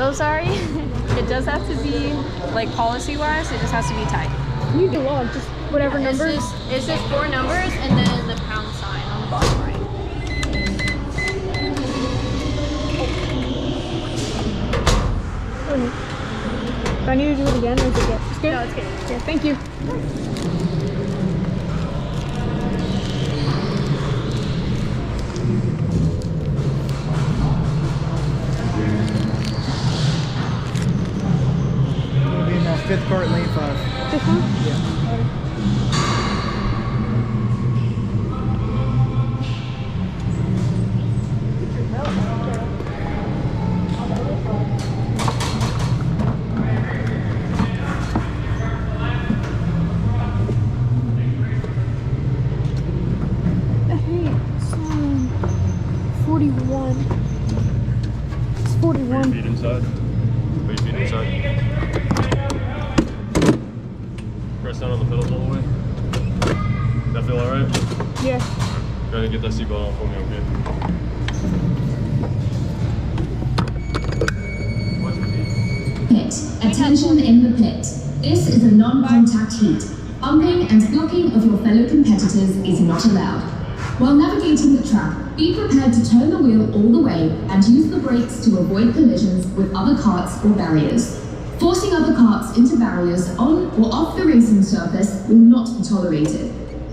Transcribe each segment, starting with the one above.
so sorry. It does have to be, like, policy-wise, it just has to be tight. You do well, just whatever number. It's just 4 numbers and then the pound sign on the bottom right. Do I need to do it again, or is it good? It's good? No, it's good. Yeah, thank you. We'll be in that 5th cart, lane 5. This one? Yeah. Hey, it's 41. It's 41. Feet inside. Put your feet inside. Press down on the pedals all the way. That feel alright? Yeah. Go ahead and get that seatbelt on for me, okay? Pit. Attention in the pit. This is a non-contact heat. Bumping and blocking of your fellow competitors is not allowed. While navigating the track, be prepared to turn the wheel all the way and use the brakes to avoid collisions with other carts or barriers. Forcing other carts into barriers on or off the racing surface will not be tolerated.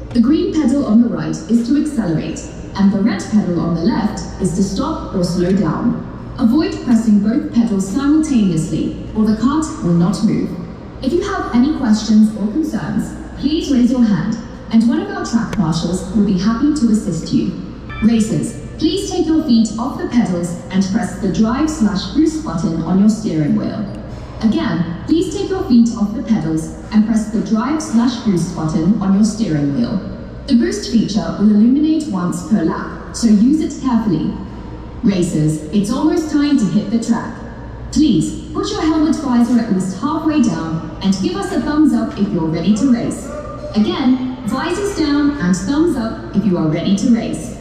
The green pedal on the right is to accelerate, and the red pedal on the left is to stop or slow down. Avoid pressing both pedals simultaneously, or the cart will not move. If you have any questions or concerns, please raise your hand, and one of our track marshals will be happy to assist you. Racers, please take your feet off the pedals and press the drive/boost button on your steering wheel. Again, please take your feet off the pedals and press the drive/boost button on your steering wheel. The boost feature will illuminate once per lap, so use it carefully. Racers, it's almost time to hit the track. Please, put your helmet visor at least halfway down and give us a thumbs up if you're ready to race. Again, visors down and thumbs up if you are ready to race.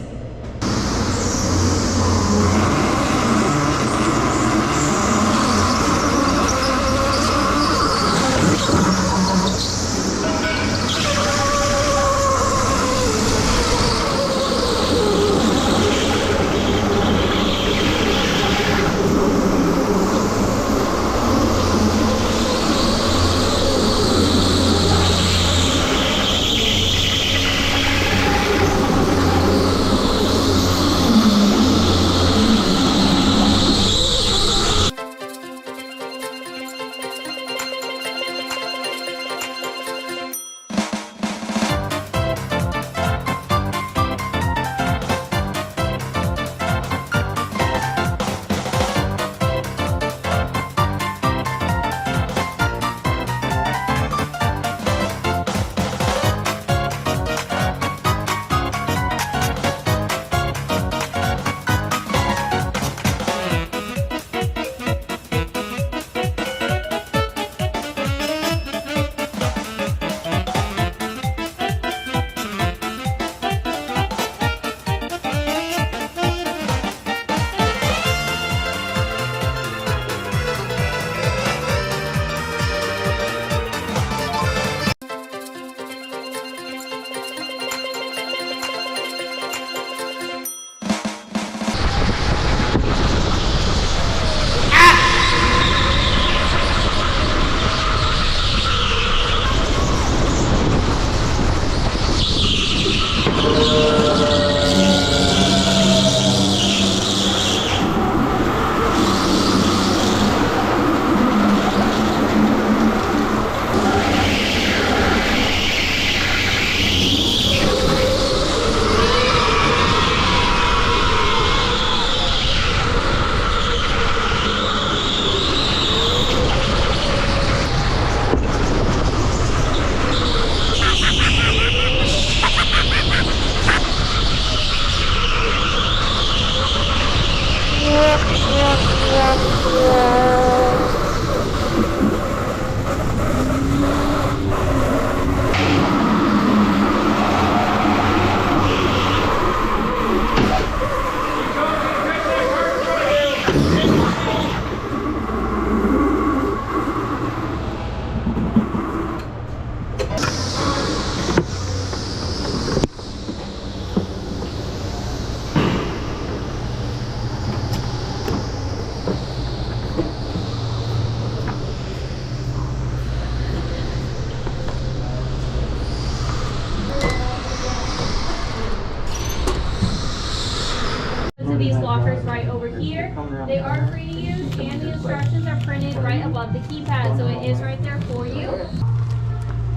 over here. They are free to use, and the instructions are printed right above the keypad, so it is right there for you.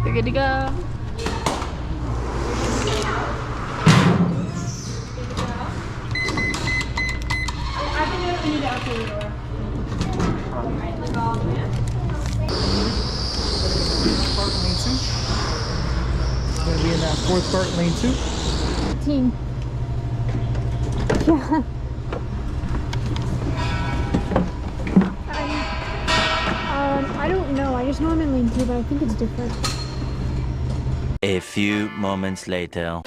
You're good to go. I can do it when you get out to the door. Alright, look all the way up. Kart lane 2. Gonna be in that fourth kart lane 2. 15. Yeah. I don't know. I just know I'm in lane 2, but I think it's different. A few moments later.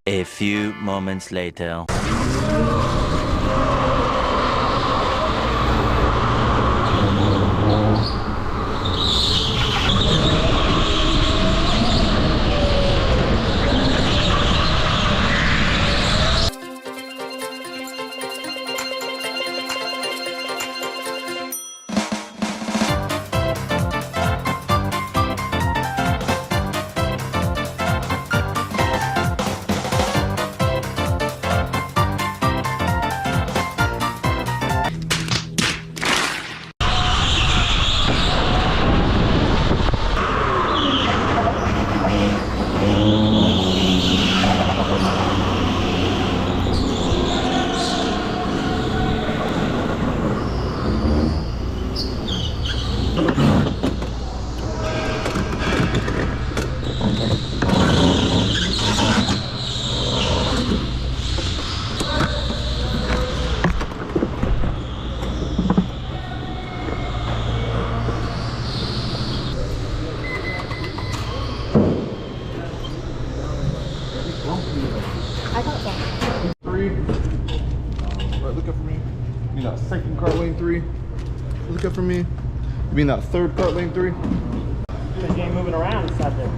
A few moments later. Three. Right, look up for me. You know, second kart lane 3. Look up for me. You mean that third kart lane 3? You ain't moving around inside there.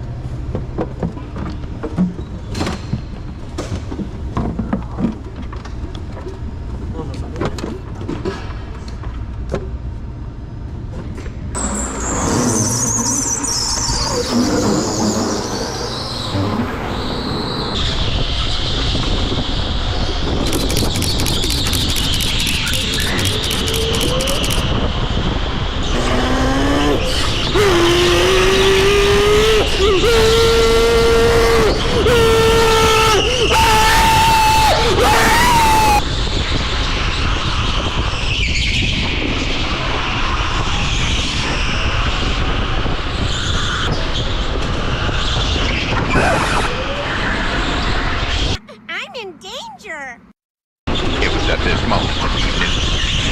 It was at this moment that he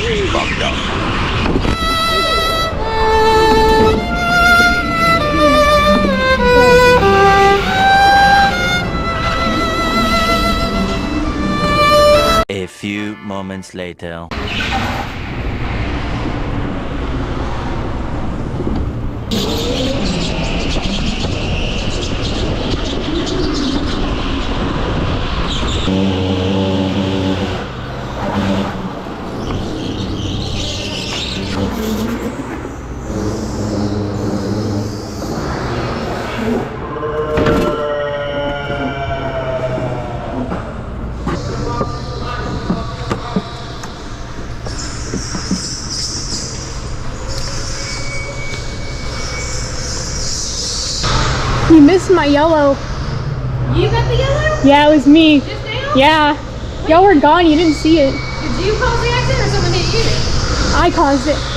knew he fucked up. few moments later. You missed my yellow. You got the yellow? Yeah, it was me. Just now? Yeah. Y'all were gone, you didn't see it. Did you cause the accident or someone hit you? I caused it.